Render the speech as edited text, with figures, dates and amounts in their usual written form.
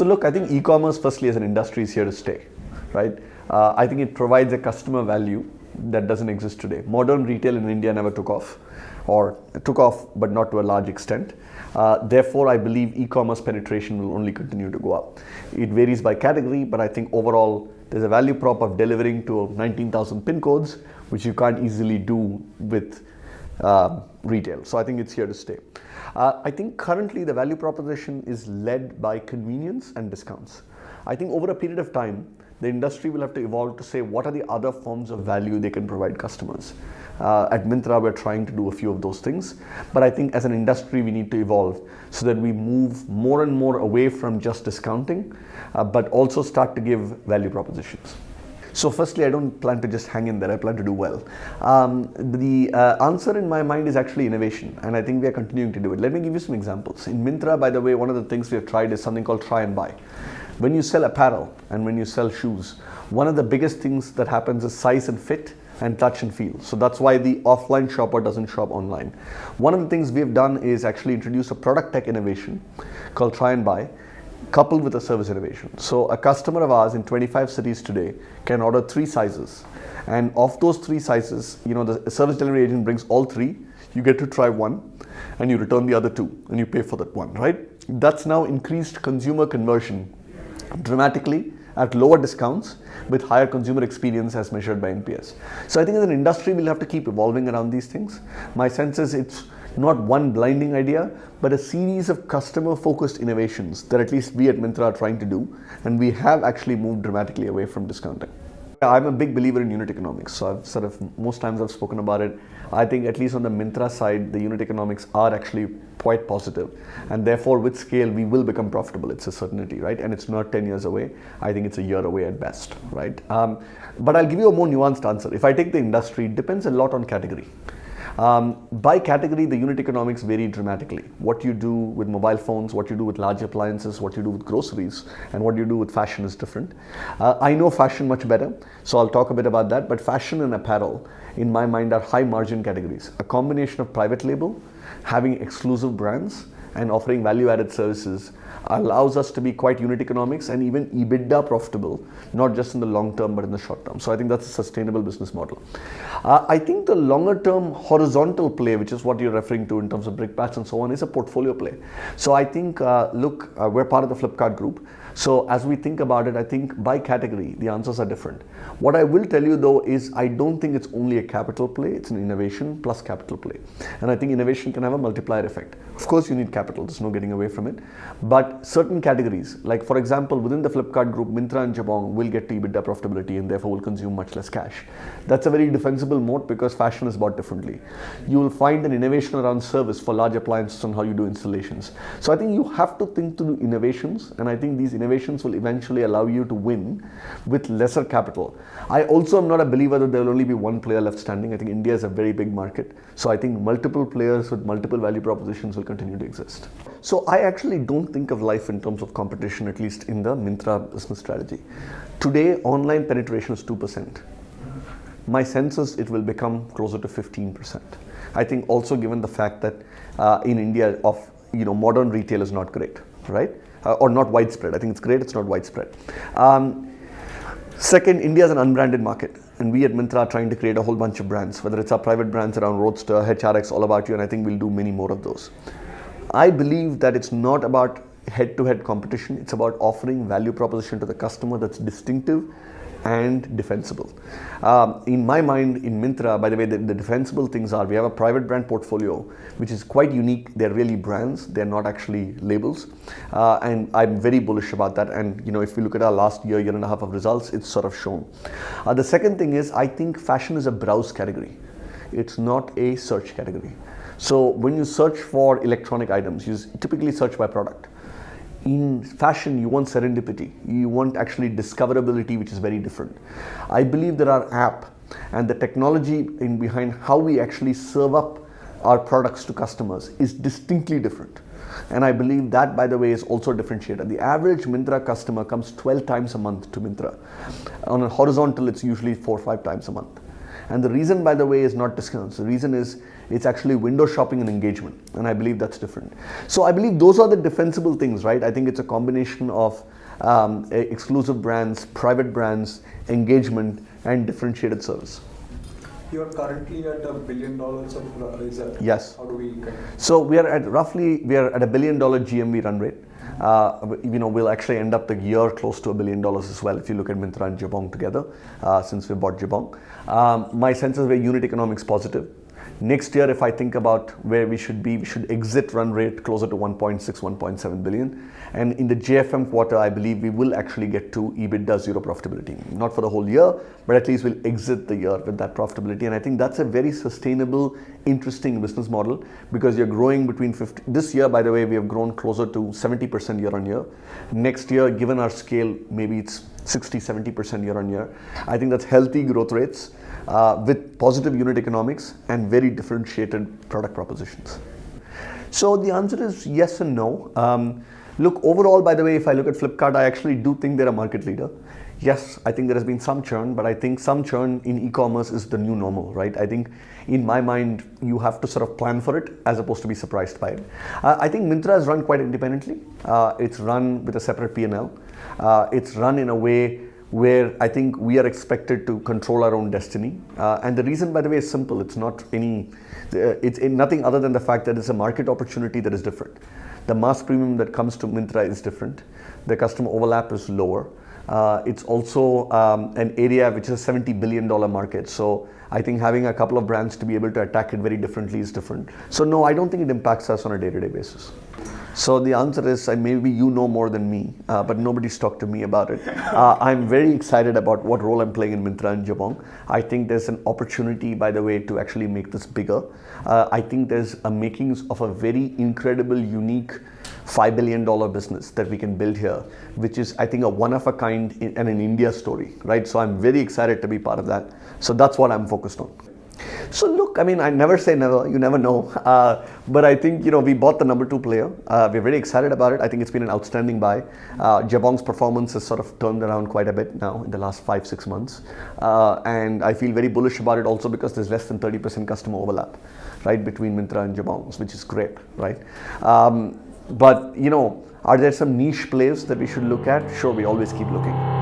So look, I think e-commerce firstly as an industry is here to stay, right? I think it provides a customer value that doesn't exist today. Modern retail in India never took off, or took off but not to a large extent. Therefore, I believe e-commerce penetration will only continue to go up. It varies by category, but I think overall there's a value prop of delivering to 19,000 pin codes, which you can't easily do with retail. So I think it's here to stay. I think currently the value proposition is led by convenience and discounts. I think over a period of time, the industry will have to evolve to say what are the other forms of value they can provide customers. At Myntra, we're trying to do a few of those things, but I think as an industry, we need to evolve so that we move more and more away from just discounting, but also start to give value propositions. So firstly, I don't plan to just hang in there, I plan to do well. The answer in my mind is actually innovation, and I think we are continuing to do it. Let me give you some examples. In Myntra, by the way, one of the things we have tried is something called try and buy. When you sell apparel and when you sell shoes, one of the biggest things that happens is size and fit and touch and feel. So that's why the offline shopper doesn't shop online. One of the things we have done is actually introduce a product tech innovation called try and buy, coupled with a service innovation. So a customer of ours in 25 cities today can order 3 sizes. And of those 3 sizes, the service delivery agent brings all 3, you get to try one, and you return the other 2, and you pay for that one, right? That's now increased consumer conversion dramatically at lower discounts with higher consumer experience as measured by NPS. So I think as an industry, we'll have to keep evolving around these things. My sense is it's not one blinding idea, but a series of customer-focused innovations that at least we at Myntra are trying to do, and we have actually moved dramatically away from discounting. I'm a big believer in unit economics, so most times I've spoken about it. I think at least on the Myntra side, the unit economics are actually quite positive, and therefore with scale we will become profitable. It's a certainty, right? And it's not 10 years away. I think it's a year away at best, right? But I'll give you a more nuanced answer. If I take the industry, it depends a lot on category. By category, the unit economics vary dramatically. What you do with mobile phones, what you do with large appliances, what you do with groceries, and what you do with fashion is different. I know fashion much better, so I'll talk a bit about that, but fashion and apparel, in my mind, are high margin categories. A combination of private label, having exclusive brands, and offering value-added services allows us to be quite unit economics and even EBITDA profitable, not just in the long term, but in the short term. So I think that's a sustainable business model. I think the longer term horizontal play, which is what you're referring to in terms of BrickPatch and so on, is a portfolio play. So I think, we're part of the Flipkart group. So as we think about it, I think by category, the answers are different. What I will tell you though is I don't think it's only a capital play, it's an innovation plus capital play. And I think innovation can have a multiplier effect. Of course you need capital, there's no getting away from it. But certain categories, like for example, within the Flipkart group, Myntra and Jabong will get to EBITDA profitability and therefore will consume much less cash. That's a very defensible moat because fashion is bought differently. You will find an innovation around service for large appliances on how you do installations. So I think you have to think to do innovations, and I think these innovations will eventually allow you to win with lesser capital. I also am not a believer that there will only be one player left standing. I think India is a very big market. So I think multiple players with multiple value propositions will continue to exist. So I actually don't think of life in terms of competition, at least in the Myntra business strategy. Today, online penetration is 2%. My sense is it will become closer to 15%. I think also given the fact that in India modern retail is not great, right? Or not widespread. I think it's great, it's not widespread. Second, India is an unbranded market, and we at Myntra are trying to create a whole bunch of brands, whether it's our private brands around Roadster, HRX, All About You, and I think we'll do many more of those. I believe that it's not about head-to-head competition, it's about offering value proposition to the customer that's distinctive and defensible. In my mind, in Myntra, by the way, the defensible things are, we have a private brand portfolio, which is quite unique. They're really brands, they're not actually labels. And I'm very bullish about that. And if we look at our last year and a half of results, it's sort of shown. The second thing is, I think fashion is a browse category. It's not a search category. So when you search for electronic items, you typically search by product. In fashion, you want serendipity. You want actually discoverability, which is very different. I believe that our app and the technology behind how we actually serve up our products to customers is distinctly different. And I believe that, by the way, is also a differentiator. The average Myntra customer comes 12 times a month to Myntra. On a horizontal, it's usually 4 or 5 times a month. And the reason, by the way, is not discounts. The reason is It's actually window shopping and engagement, and I believe that's different. So I believe those are the defensible things, right? I think it's a combination of exclusive brands, private brands, engagement, and differentiated service. You are currently at $1 billion of is that? Yes. How do we? So we are at $1 billion GMV run rate. We'll actually end up the year close to $1 billion as well if you look at Myntra and Jabong together, since we bought Jabong. My sense is we're unit economics positive. Next year, if I think about where we should be, we should exit run rate closer to 1.6, 1.7 billion. And in the JFM quarter, I believe we will actually get to EBITDA zero profitability. Not for the whole year, but at least we'll exit the year with that profitability. And I think that's a very sustainable, interesting business model because you're growing between 50. This year, by the way, we have grown closer to 70% year on year. Next year, given our scale, maybe it's 60, 70% year on year. I think that's healthy growth rates. With positive unit economics and very differentiated product propositions. So the answer is yes and no. Look, overall, by the way, if I look at Flipkart, I actually do think they're a market leader. Yes, I think there has been some churn, but I think some churn in e-commerce is the new normal, right? I think in my mind, you have to sort of plan for it as opposed to be surprised by it. I think Myntra is run quite independently. It's run with a separate P&L. It's run in a way where I think we are expected to control our own destiny. And the reason, by the way, is simple. It's not it's nothing other than the fact that it's a market opportunity that is different. The mass premium that comes to Myntra is different. The customer overlap is lower. It's also an area which is a $70 billion market. So I think having a couple of brands to be able to attack it very differently is different. So no, I don't think it impacts us on a day-to-day basis. So the answer is, maybe you know more than me, but nobody's talked to me about it. I'm very excited about what role I'm playing in Myntra and Jabong. I think there's an opportunity, by the way, to actually make this bigger. I think there's a makings of a very incredible, unique $5 billion business that we can build here, which is, I think, a one-of-a-kind and an India story, right? So I'm very excited to be part of that. So that's what I'm focused on. So look, I mean, I never say never, you never know. But I think, we bought the number 2 player. We're very excited about it. I think it's been an outstanding buy. Jabong's performance has sort of turned around quite a bit now in the last 5-6 months. And I feel very bullish about it also because there's less than 30% customer overlap, right, between Myntra and Jabong, which is great, right? But, are there some niche plays that we should look at? Sure, we always keep looking.